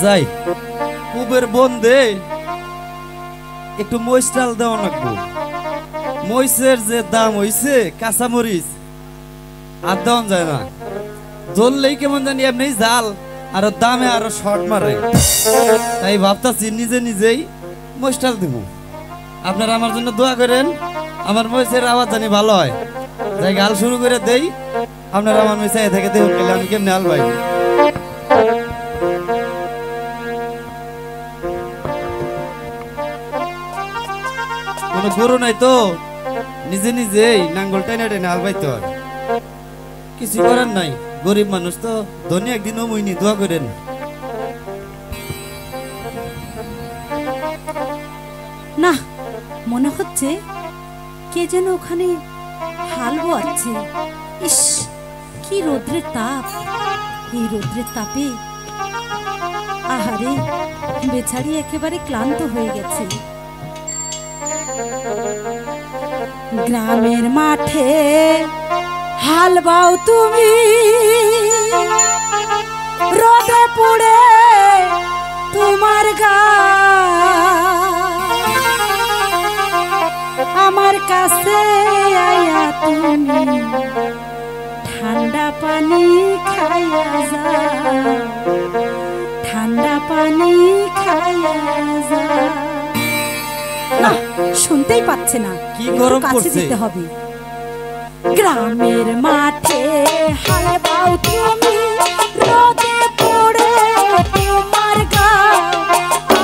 যাই কুবের বন্ধে একটু মরিচ ডাল দেওয়া লাগবো। মরিচের যে দাম হইছে কাঁচামরিচ আর দেওয়া যায় না, ধরলেই কেমন জানি এমনি জাল আর দামে আরো শর্ট মারে। তাই ভাবতাছি নিজে নিজেই মরিচ ডাল দিব। আপনারা আমার জন্য দোয়া করেন, আমার মরিচের আওয়াজ জানি ভালো হয়। যাই গাল শুরু করে দেই, আপনারা আমার মরিচ থেকে দেখুন আমি কেমনি হাল ভাই। কোনো গরু নাই তো নিজে নিজেই নাঙ্গল টাইনা টাইনা হাল বাইতে হয়, কিছু করার নাই। গরিব মানুষ তো, ধনী একদিনও মুইনি, দোয়া করেন। না, মনে হচ্ছে কে যেন ওখানে হাল বোয়াচ্ছে। ইস, কি রোদ্রের তাপ! এই রোদ্রের তাপে আহারে বেচারি একেবারে ক্লান্ত হয়ে গেছে। গ্রামের মাঠে হাল বাও তুমি, রোদে পুড়ে তোমার গা, আমার কাছে আয়া তুমি ঠান্ডা পানি খাইয়া যা, ঠান্ডা পানি খাইয়া যা। না, শুনতেই পাচ্ছে না, কি গরম কাছে পড়ছে। যেতে হবে। গ্রামের মাঠে হাল বাও তুমি, রোদে পড়ে তোমার গা,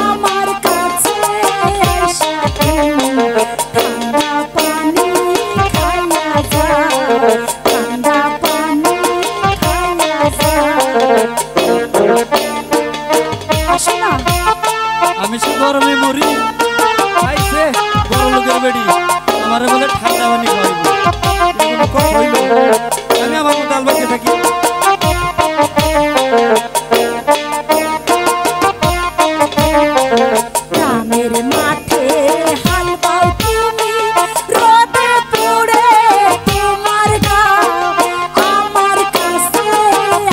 আমার কাছে এসে ঠান্ডা পানি খাইয়া যা, ঠান্ডা পানি খাইয়া যা। আসো না। আমি সে গরমে মরি, আইছে বড় লোকের বেড়ি আমারে বলে ঠান্ডা পানি খাওয়াইবো। এগুলো কম হইল, আমি আমার মতো ডাল বানিয়ে থাকি। গ্রামের মাঠে হাল বাও তুমি, রোদে পুড়ে তোমার গা, আমার কাছে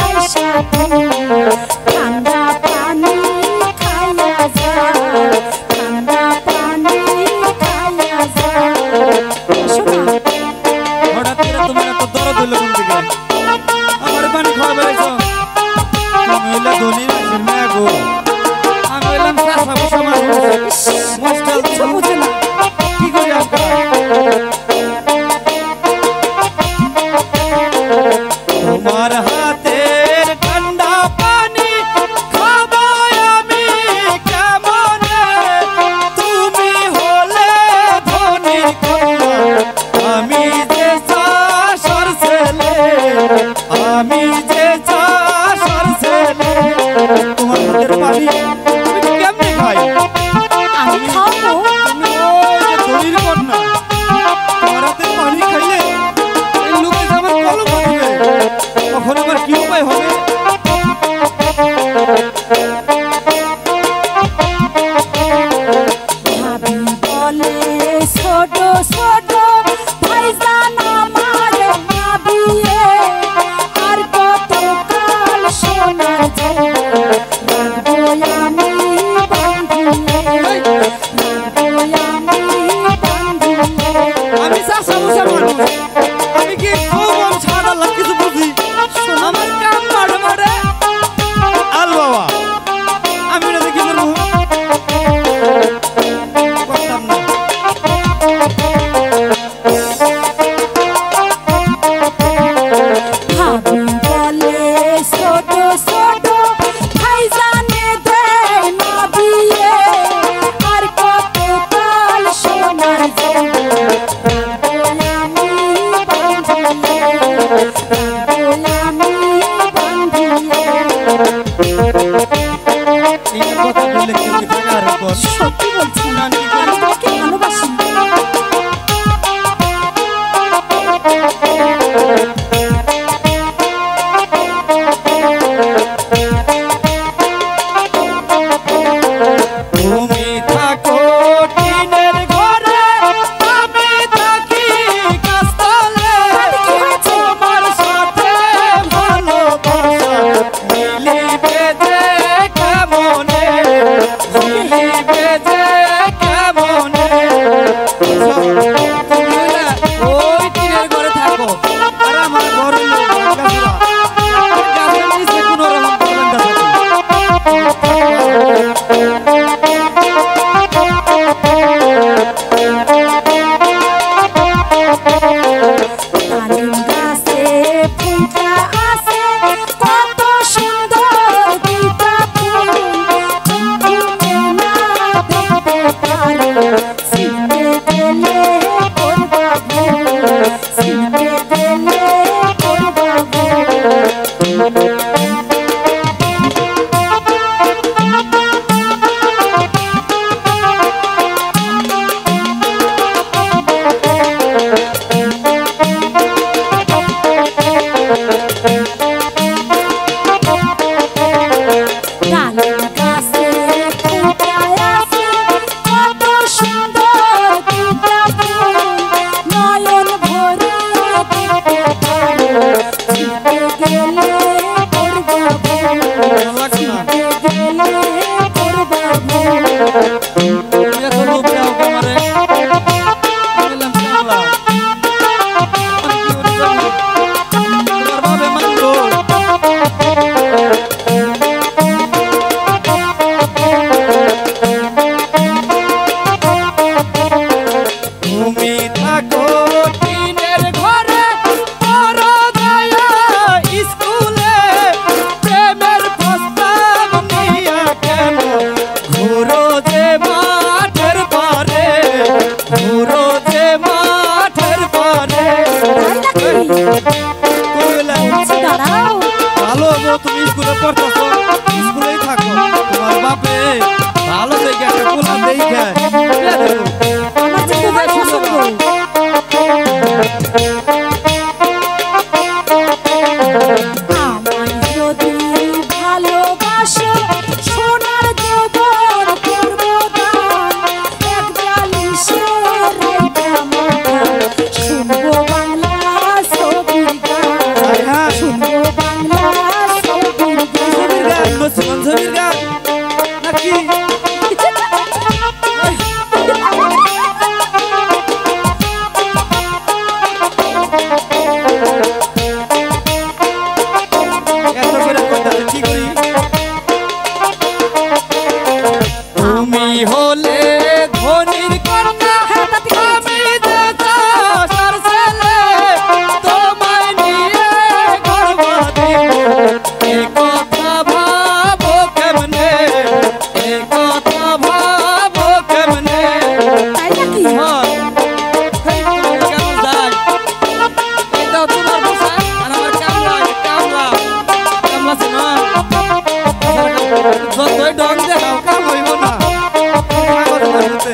আইসা তুমি ঠান্ডা পানি খাইয়া যা, ঠান্ডা পানি খাইয়া যা। আসো না। হঠাৎ করে তোমার এত দরদ হইলো কোন থেকে? আমার পানি খাওয়া বেড়াইছো? তুমি হইলে ধনী রাখেন না গো, আমি হইলাম চাষা বসা মানুষ, মশটাল কিচ্ছু বুঝে না। কি করি আপনার? তোমার হাতের ঠান্ডা পানি খাবো আমি কেমনে? তুমি হলে ধনী কন্যা, আমি যে চাষার ছেলে, আমি যে চাষার ছেলে। তোমার হাতের পানি আমি কেমনে খাই? আমি খাবো, তুমি ডালিম গাছে ফুটায় আছে কত সুন্দর দুটা ফুল নয়ন ভরে দেখতে পারো চিনতে গেলে করবা ভুল চিনতে গেলে করবা ভুল এত লোক দাও আমারে বললাম কামলা তোমার বাবে মানলো তুমি থাকো টিনের ঘরে বড় দয়া স্কুলে প্রেমের প্রস্তাব নিয়া কেন ঘুরো যে মাঠের পারে ঘুরো যে মাঠের পারে দাঁড়াও ভালো গো তুমি স্কুলে পড়তেছো স্কুলেই থাকো তোমার বাপে ভালো দেখে একটা পোলা দেখে আমার যে তোমার পছন্দ আমায় যদি ভালোবাসো সোনার দেবর করব দান এক বালিশে রাইখা মাথা শুনবো বাংলা ছবির গান শুনবো বাংলা ছবির গান ছবির গান নাকি এত করে কথা কি করি তুমি হলে ধনির কন্যা আমি যে চাষার ছেলে তোমায় নিয়ে গর্ব দিব এ কথা ভাবো কেমনে এ কথা ভাবো কেমনে তাই নাকি হয় এই তোমার কেমন যায় এটাও তোমার পোশাক আর আমার কামলা কামলা কামলা আছে না যতই ডং দেখাও কাম হইব না কাগজ মারতে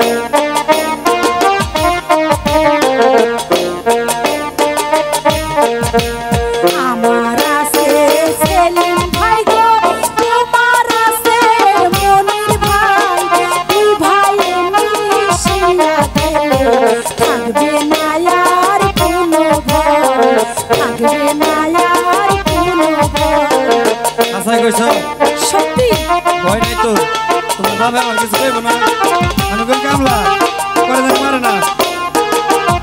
আমার আছে সেলিম ভাই গো তোমার আছে মনির ভাই দুই ভাই মিশিয়া গেলে থাকবে না আর কোনো ভয় থাকবে না আর কোনো ভয় আশাই কইছ সত্যি ভয় নাই তো তোমার বাবা আমার কিছু কইব না অনুকূল কামলা করে দেন মারে না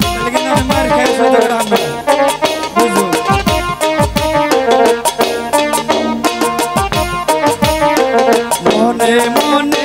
তাহলে কিন্তু আমি মার খাই সহ্য করে আনবো বুঝো মনে মনে